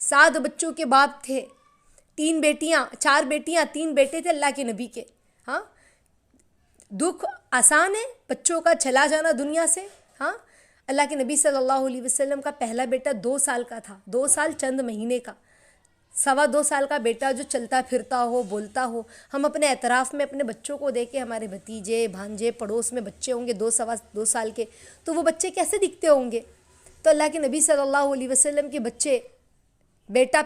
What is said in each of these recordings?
7 بچوں کے باپ تھے، 3 بیٹیاں، 4 بیٹیاں، 3 بیٹے تھے اللہ کے نبی کے. ہاں، دکھ آسان ہے بچوں کا چلا جانا دنیا سے. ہاں، اللہ کے نبی صلی اللہ علیہ وسلم کا پہلا بیٹا 2 سال کا تھا، 2 سال چند مہینے کا. 2.25 سال کا بیٹا جو چلتا پھرتا ہو، بولتا ہو. ہم اپنے اطراف میں اپنے بچوں کو دیکھیں، ہمارے بھتیجے بھانجے پڑوس میں بچے ہوں گے 2 سال کے، تو وہ بچے کیسے دکھتے ہوں گے؟ تو اللہ کے نبی صلی اللہ علیہ وسلم کے بچے،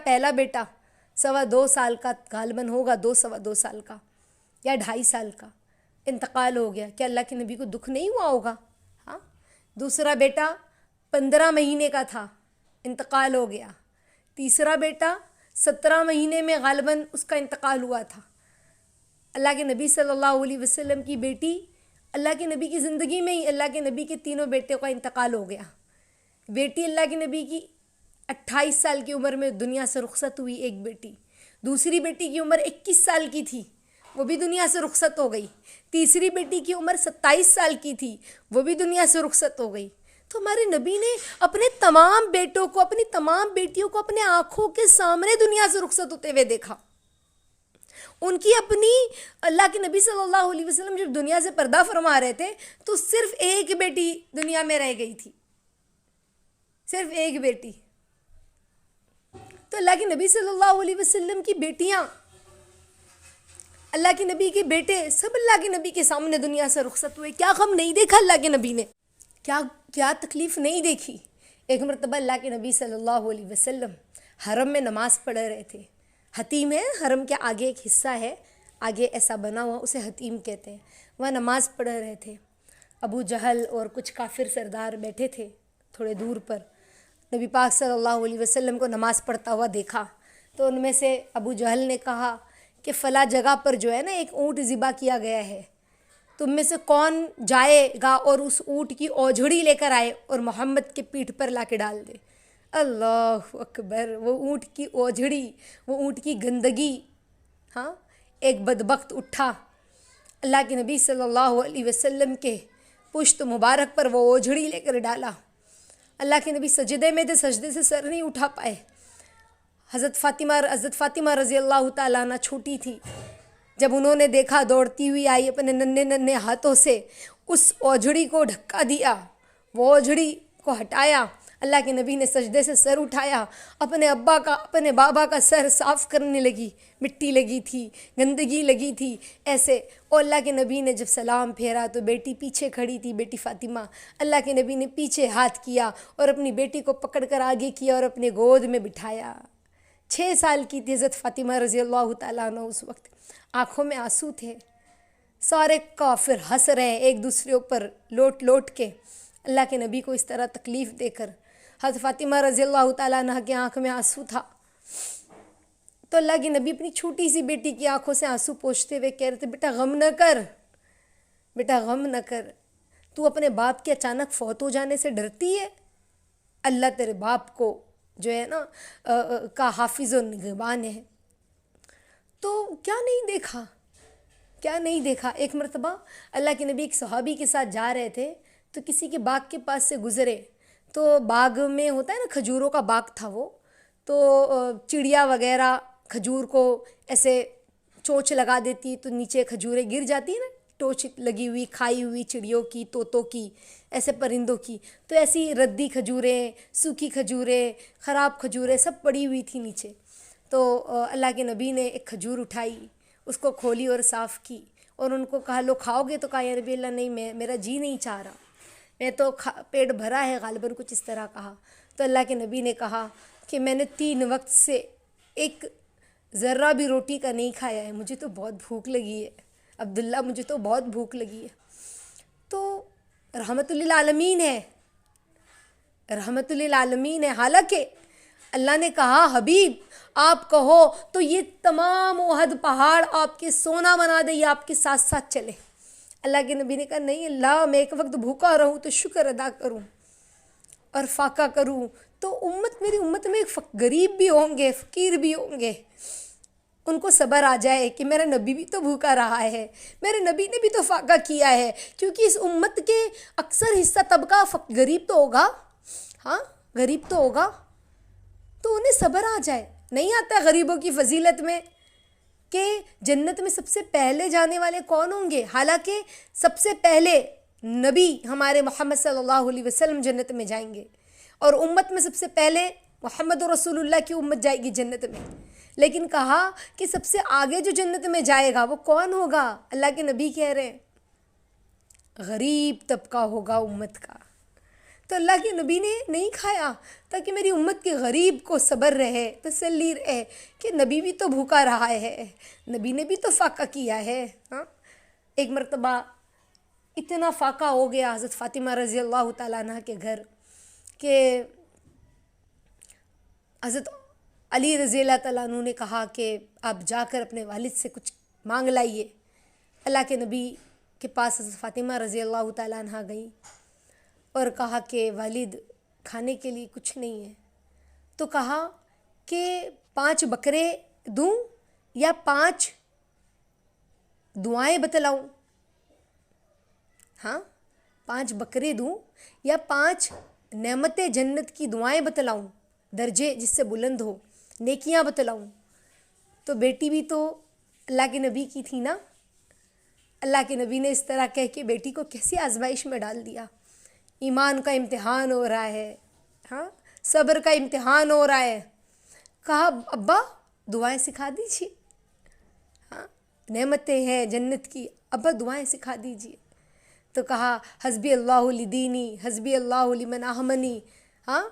پہلا بیٹا 2.25 سال کا غالباً ہوگا، 2 سال کا یا 2.5 سال کا، انتقال ہو گیا. کہ اللہ کے نبی کو دکھ نہیں ہوا ہوگا؟ ہاں. دوسرا بیٹا 15 مہینے کا تھا، انتقال ہو گیا. تیسرا بیٹا 17 مہینے میں غالباً اس کا انتقال ہوا تھا. اللہ کے نبی صلی اللہ علیہ وسلم کی بیٹی، اللہ کے نبی کی زندگی میں ہی اللہ کے نبی کے تینوں بیٹے کا انتقال ہو گیا. بیٹی اللہ کے نبی کی 28 سال کی عمر میں دنیا سے رخصت ہوئی، ایک بیٹی. دوسری بیٹی کی عمر 21 سال کی تھی، وہ بھی دنیا سے رخصت ہو گئی. تیسری بیٹی کی عمر 27 سال کی تھی، وہ بھی دنیا سے رخصت ہو گئی. تو ہمارے نبی نے اپنے تمام بیٹوں کو، اپنی تمام بیٹیوں کو اپنے آنکھوں کے سامنے دنیا سے رخصت ہوتے ہوئے دیکھا. ان کی اپنی، اللہ کے نبی صلی اللہ علیہ وسلم جب دنیا سے پردہ فرما رہے تھے تو صرف ایک بیٹی دنیا میں رہ گئی تھی، صرف ایک بیٹی. تو اللہ کے نبی صلی اللہ علیہ وسلم کی بیٹیاں، اللہ کے نبی کے بیٹے سب اللہ کے نبی کے سامنے دنیا سے رخصت ہوئے. کیا غم نہیں دیکھا اللہ کے نبی نے؟ کیا تکلیف نہیں دیکھی؟ ایک مرتبہ اللہ کے نبی صلی اللہ علیہ وسلم حرم میں نماز پڑھ رہے تھے. حتیم ہے، حرم کے آگے ایک حصہ ہے، آگے ایسا بنا ہوا، اسے حتیم کہتے ہیں. وہاں نماز پڑھ رہے تھے. ابو جہل اور کچھ کافر سردار بیٹھے تھے تھوڑے دور پر. نبی پاک صلی اللہ علیہ وسلم کو نماز پڑھتا ہوا دیکھا تو ان میں سے ابو جہل نے کہا کہ فلاں جگہ پر جو ہے نا ایک اونٹ ذبح کیا گیا ہے، تم میں سے کون جائے گا اور اس اونٹ کی اوجھڑی لے کر آئے اور محمد کے پیٹھ پر لا کے ڈال دے. اللہ اکبر! وہ اونٹ کی اوجھڑی، وہ اونٹ کی گندگی. ہاں، ایک بدبخت اٹھا، اللہ کے نبی صلی اللہ علیہ وسلم کے پشت مبارک پر وہ اوجھڑی لے کر ڈالا. اللہ کے نبی سجدے میں تھے، سجدے سے سر نہیں اٹھا پائے. حضرت فاطمہ رضی اللہ تعالیٰ عنہ چھوٹی تھی. جب انہوں نے دیکھا، دوڑتی ہوئی آئی، اپنے ننھے ہاتھوں سے اس اوجھڑی کو ڈھکا دیا، وہ اوجھڑی کو ہٹایا. اللہ کے نبی نے سجدے سے سر اٹھایا، اپنے ابا کا، اپنے بابا کا سر صاف کرنے لگی. مٹی لگی تھی، گندگی لگی تھی ایسے. اور اللہ کے نبی نے جب سلام پھیرا تو بیٹی پیچھے کھڑی تھی، بیٹی فاطمہ. اللہ کے نبی نے پیچھے ہاتھ کیا اور اپنی بیٹی کو پکڑ کر آگے کیا اور اپنے گود میں بٹھایا. 6 سال کی تھی حضرت فاطمہ رضی اللہ تعالیٰ عنہ اس وقت. آنکھوں میں آنسو تھے. سارے کافر ہنس رہے ہیں ایک دوسرے اوپر لوٹ کے. اللہ کے نبی کو اس طرح تکلیف دے کر حضرت فاطمہ رضی اللہ تعالیٰ عنہ کی آنکھ میں آنسو تھا. تو اللہ کے نبی اپنی چھوٹی سی بیٹی کی آنکھوں سے آنسو پوچھتے ہوئے کہہ رہے تھے، بیٹا غم نہ کر، بیٹا غم نہ کر. تو اپنے باپ کے اچانک فوت ہو جانے سے ڈرتی ہے؟ اللہ تیرے باپ کو جو ہے نا کا حافظ و نگہبان ہے. تو کیا نہیں دیکھا. ایک مرتبہ اللہ کے نبی ایک صحابی کے ساتھ جا رہے تھے تو کسی کے باغ کے پاس سے گزرے تو باغ میں ہوتا ہے نا، کھجوروں کا باغ تھا وہ. تو چڑیا وغیرہ کھجور کو ایسے چونچ لگا دیتی تو نیچے کھجوریں گر جاتی ہیں نا، ٹوچ لگی ہوئی، کھائی ہوئی چڑیوں کی، طوطوں کی، ایسے پرندوں کی. تو ایسی ردی کھجوریں، سوکھی کھجوریں، خراب کھجوریں سب پڑی ہوئی تھی نیچے. تو اللہ کے نبی نے ایک کھجور اٹھائی، اس کو کھولی اور صاف کی اور ان کو کہا لو کھاؤ گے؟ تو کہا یا نبی اللہ نہیں، میرا جی نہیں چاہ رہا، میں تو پیٹ بھرا ہے، غالباً کچھ اس طرح کہا. تو اللہ کے نبی نے کہا کہ میں نے 3 وقت سے ایک ذرہ بھی روٹی کا نہیں کھایا ہے، مجھے تو بہت بھوک لگی ہے عبداللہ، مجھے تو بہت بھوک لگی ہے. تو رحمت للعالمین ہے، رحمت للعالمین ہے. حالانکہ اللہ نے کہا حبیب آپ کہو تو یہ تمام احد پہاڑ آپ کے سونا بنا دے، یہ آپ کے ساتھ ساتھ چلے. اللہ کے نبی نے کہا نہیں اللہ، میں ایک وقت بھوکا رہوں تو شکر ادا کروں اور فاقہ کروں تو میری امت میں غریب بھی ہوں گے، فقیر بھی ہوں گے، ان کو صبر آ جائے کہ میرا نبی بھی تو بھوکا رہا ہے، میرے نبی نے بھی تو فاقہ کیا ہے. کیونکہ اس امت کے اکثر حصہ طبقہ غریب تو ہوگا. ہاں غریب تو ہوگا. تو انہیں صبر آ جائے. نہیں آتا غریبوں کی فضیلت میں کہ جنت میں سب سے پہلے جانے والے کون ہوں گے؟ حالانکہ سب سے پہلے نبی ہمارے محمد صلی اللہ علیہ وسلم جنت میں جائیں گے، اور امت میں سب سے پہلے محمد رسول اللہ کی امت جائے گی جنت میں. لیکن کہا کہ سب سے آگے جو جنت میں جائے گا وہ کون ہوگا؟ اللہ کے نبی کہہ رہے ہیں غریب طبقہ ہوگا امت کا. تو اللہ کے نبی نے نہیں کھایا تاکہ میری امت کے غریب کو صبر رہے، تسلی رہے کہ نبی بھی تو بھوکا رہا ہے، نبی نے بھی تو فاقہ کیا ہے. ہاں، ایک مرتبہ اتنا فاقہ ہو گیا حضرت فاطمہ رضی اللہ تعالیٰ عنہ کے گھر کہ حضرت علی رضی اللہ تعالیٰ عنہ نے کہا کہ آپ جا کر اپنے والد سے کچھ مانگ لائیے. اللہ کے نبی کے پاس حضرت فاطمہ رضی اللہ تعالیٰ عنہ گئی اور کہا کہ والد کھانے کے لیے کچھ نہیں ہے. تو کہا کہ 5 بکرے دوں یا 5 دعائیں بتلاؤں؟ ہاں، 5 بکرے دوں یا 5 نعمت جنت کی دعائیں بتلاؤں، درجے جس سے بلند ہو، نیکیاں بتلاؤں؟ تو بیٹی بھی تو اللہ کے نبی کی تھی نا. اللہ کے نبی نے اس طرح کہہ کے بیٹی کو کیسی آزمائش میں ڈال دیا. ایمان کا امتحان ہو رہا ہے، ہاں، صبر کا امتحان ہو رہا ہے. کہا ابا دعائیں سکھا دیجیے. ہاں، نعمتیں ہیں جنت کی، ابا دعائیں سکھا دیجیے. تو کہا حسبی اللہ لدینی حسبی اللہ لمن آمنی. ہاں،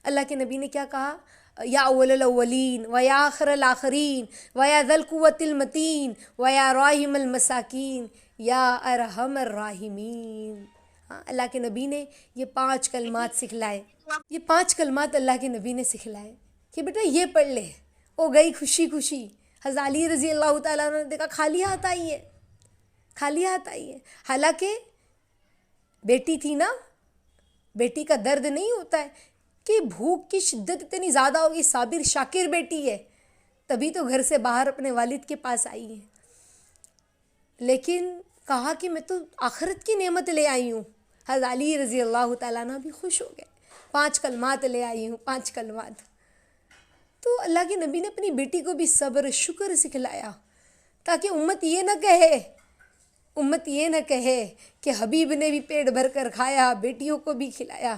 اللہ کے نبی نے کیا کہا؟ یا اول الاولین و یا آخر الآخرین و یا ذی القوۃ المتین و یا راحم المساکین یا ارحم الراحمین. ہاں، اللہ کے نبی نے یہ 5 کلمات سکھلائے. یہ 5 کلمات اللہ کے نبی نے سکھلائے کہ بیٹا یہ پڑھ لے. وہ گئی خوشی خوشی. حضرت علی رضی اللہ تعالیٰ عنہ نے دیکھا خالی ہاتھ آئی ہے، خالی ہاتھ آئی ہے. حالانکہ بیٹی تھی نا، بیٹی کا درد نہیں ہوتا ہے کہ بھوک کی شدت اتنی زیادہ ہوگی، صابر شاکر بیٹی ہے، تبھی تو گھر سے باہر اپنے والد کے پاس آئی ہے. لیکن کہا کہ میں تو آخرت کی نعمت لے آئی ہوں. حضرت علی رضی اللہ تعالیٰ عنہ بھی خوش ہو گئے. 5 کلمات لے آئی ہوں، 5 کلمات. تو اللہ کے نبی نے اپنی بیٹی کو بھی صبر شکر سکھلایا تاکہ امت یہ نہ کہے کہ حبیب نے بھی پیٹ بھر کر کھایا، بیٹیوں کو بھی کھلایا.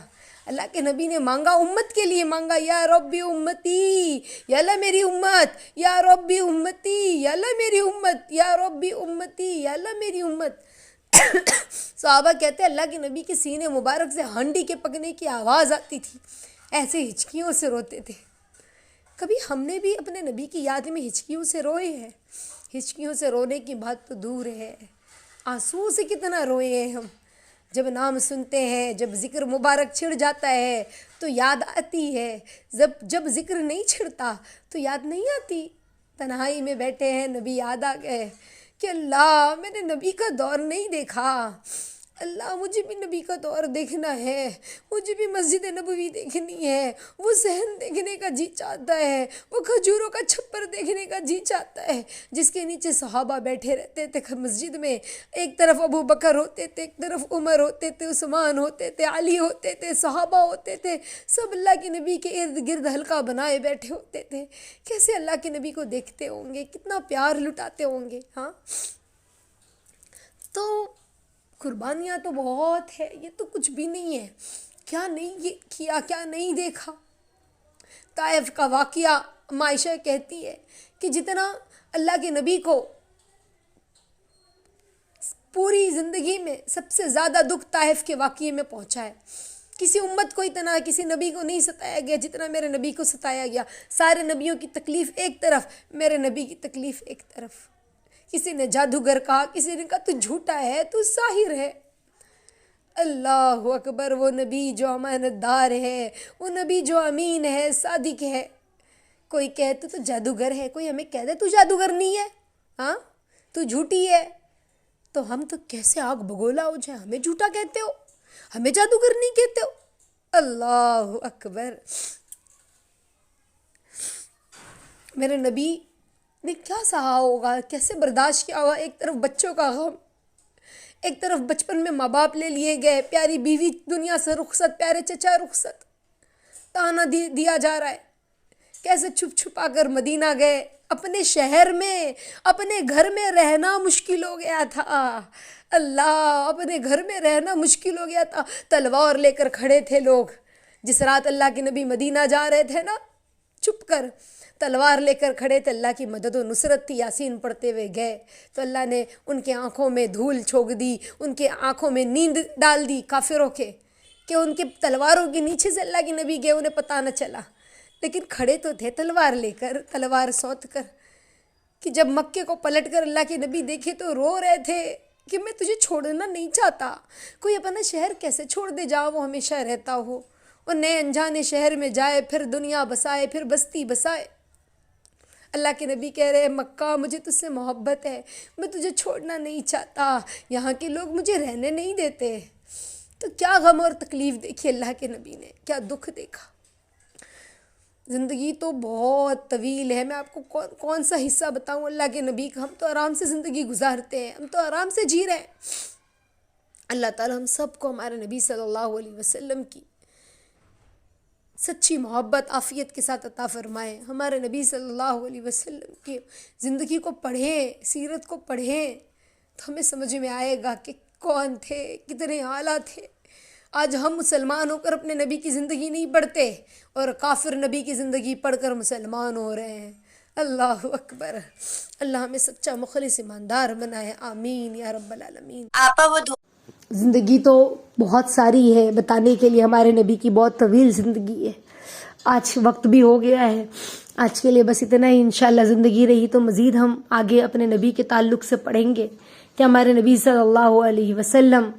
اللہ کے نبی نے مانگا، امت کے لیے مانگا، یا ربی امتی، یا اللہ میری امت، یا ربی امتی، یا اللہ میری امت، یا ربی امتی، یا اللہ میری امت. صحابہ کہتے ہیں اللہ کے نبی کے سینے مبارک سے ہانڈی کے پکنے کی آواز آتی تھی، ایسے ہچکیوں سے روتے تھے. کبھی ہم نے بھی اپنے نبی کی یاد میں ہچکیوں سے روئے ہیں؟ ہچکیوں سے رونے کی بات تو دور ہے، آنسو سے کتنا روئے ہیں ہم. جب نام سنتے ہیں، جب ذکر مبارک چھڑ جاتا ہے تو یاد آتی ہے، جب ذکر نہیں چھڑتا تو یاد نہیں آتی. تنہائی میں بیٹھے ہیں، نبی یاد آ گئے کہ اللہ میں نے نبی کا دور نہیں دیکھا، اللہ مجھے بھی نبی کا دور دیکھنا ہے، مجھے بھی مسجد نبوی دیکھنی ہے، وہ صحن دیکھنے کا جی چاہتا ہے، وہ کھجوروں کا چھپر دیکھنے کا جی چاہتا ہے جس کے نیچے صحابہ بیٹھے رہتے تھے مسجد میں. ایک طرف ابو بکر ہوتے تھے، ایک طرف عمر ہوتے تھے، عثمان ہوتے تھے، علی ہوتے تھے، صحابہ ہوتے تھے، سب اللہ کے نبی کے ارد گرد حلقہ بنائے بیٹھے ہوتے تھے. کیسے اللہ کے نبی کو دیکھتے ہوں گے، کتنا پیار لٹاتے ہوں گے. ہاں، تو قربانیاں تو بہت ہے، یہ تو کچھ بھی نہیں ہے. کیا نہیں کیا، کیا نہیں دیکھا. طائف کا واقعہ عائشہ کہتی ہے کہ جتنا اللہ کے نبی کو پوری زندگی میں سب سے زیادہ دکھ طائف کے واقعے میں پہنچا ہے. کسی امت کو اتنا، کسی نبی کو نہیں ستایا گیا جتنا میرے نبی کو ستایا گیا. سارے نبیوں کی تکلیف ایک طرف، میرے نبی کی تکلیف ایک طرف. کسی نے جادوگر کہا، کسی نے کہا تو جھوٹا ہے، تو ساحر ہے. اللہ اکبر، وہ نبی جو امانت دار ہے، وہ نبی جو امین ہے، صادق ہے. کوئی کہے تو جادوگر ہے، کوئی ہمیں کہہ دے تو جادوگر نہیں ہے، ہاں تو جھوٹی ہے، تو ہم تو کیسے آگ بگولا ہو جائے. ہمیں جھوٹا کہتے ہو، ہمیں جادوگر نہیں کہتے ہو. اللہ اکبر. میرے نبی نے کیا سہا ہوگا، کیسے برداشت کیا ہوگا. ایک طرف بچوں کا غم، ایک طرف بچپن میں ماں باپ لے لیے گئے، پیاری بیوی دنیا سے رخصت، پیارے چچا رخصت. تانا دیا جا رہا ہے، کیسے چھپ چھپا کر مدینہ گئے، اپنے شہر میں اپنے گھر میں رہنا مشکل ہو گیا تھا، اللہ، اپنے گھر میں رہنا مشکل ہو گیا تھا، تلوار لے کر کھڑے تھے لوگ، جس رات اللہ کے نبی مدینہ جا رہے تھے نا، چھپ کر تلوار لے کر کھڑے تھے، اللہ کی مدد و نصرت تھی، یاسین پڑھتے ہوئے گئے تو اللہ نے ان کے آنکھوں میں دھول چھونک دی، ان کے آنکھوں میں نیند ڈال دی کافروں کے، کہ ان کے تلواروں کے نیچے سے اللہ کے نبی گئے، انہیں پتہ نہ چلا، لیکن کھڑے تو تھے تلوار لے کر، تلوار سونت کر، کہ جب مکے کو پلٹ کر اللہ کے نبی دیکھے تو رو رہے تھے کہ میں تجھے چھوڑنا نہیں چاہتا، کوئی اپنا شہر کیسے چھوڑ دے جہاں وہ ہمیشہ رہتا ہو، وہ نئے انجانے شہر میں جائے، پھر دنیا بسائے، پھر بستی بسائے۔ اللہ کے نبی کہہ رہے مکہ مجھے تجھ سے محبت ہے، میں تجھے چھوڑنا نہیں چاہتا، یہاں کے لوگ مجھے رہنے نہیں دیتے۔ تو کیا غم اور تکلیف دیکھی اللہ کے نبی نے، کیا دکھ دیکھا۔ زندگی تو بہت طویل ہے، میں آپ کو کون سا حصہ بتاؤں اللہ کے نبی کا، ہم تو آرام سے زندگی گزارتے ہیں، ہم تو آرام سے جی رہے ہیں۔ اللہ تعالی ہم سب کو ہمارے نبی صلی اللہ علیہ وسلم کی سچی محبت عافیت کے ساتھ عطا فرمائے، ہمارے نبی صلی اللہ علیہ وسلم کی زندگی کو پڑھیں، سیرت کو پڑھیں تو ہمیں سمجھ میں آئے گا کہ کون تھے، کتنے اعلیٰ تھے۔ آج ہم مسلمان ہو کر اپنے نبی کی زندگی نہیں پڑھتے اور کافر نبی کی زندگی پڑھ کر مسلمان ہو رہے ہیں۔ اللہ اکبر، اللہ ہمیں سچا مخلص ایماندار بنائے، آمین یا رب العالمین۔ زندگی تو بہت ساری ہے بتانے کے لیے، ہمارے نبی کی بہت طویل زندگی ہے، آج وقت بھی ہو گیا ہے، آج کے لیے بس اتنا ہی۔ انشاءاللہ زندگی رہی تو مزید ہم آگے اپنے نبی کے تعلق سے پڑھیں گے کہ ہمارے نبی صلی اللہ علیہ وسلم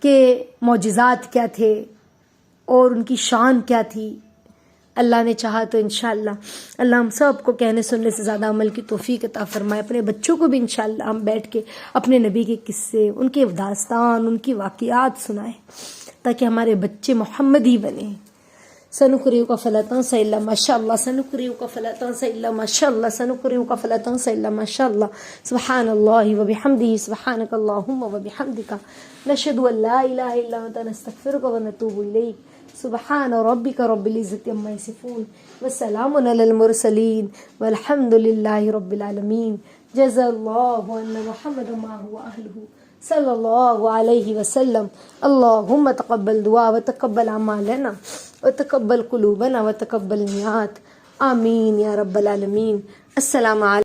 کے معجزات کیا تھے اور ان کی شان کیا تھی۔ اللہ نے چاہا تو انشاءاللہ اللہ ہم سب کو کہنے سننے سے زیادہ عمل کی توفیق عطا فرمائے، اپنے بچوں کو بھی انشاءاللہ ہم بیٹھ کے اپنے نبی کے قصے، ان کے داستان، ان کی واقعات سنائیں تاکہ ہمارے بچے محمدی بنیں۔ سنقرئک فلا تنسى الا ما شاء الله، سنقرئک فلا تنسى الا ما شاء الله، سنقرئک فلا تنسى الا ما شاء الله، سبحان الله وبحمده، سبحانك اللهم وبحمدك، نشهد ان لا اله الا انت، نستغفرك ونتوب اليك، سبحان ربك رب العزة عما يصفون، وسلام على المرسلين، والحمد لله رب العالمين، جزا الله عنا محمدا ما هو اهله صلی اللہ علیہ وسلم۔ اللہم تقبل دعا وتقبل اعمالنا وتقبل قلوبنا وتقبل نیات، آمین یا رب العالمین۔ السلام علیکم۔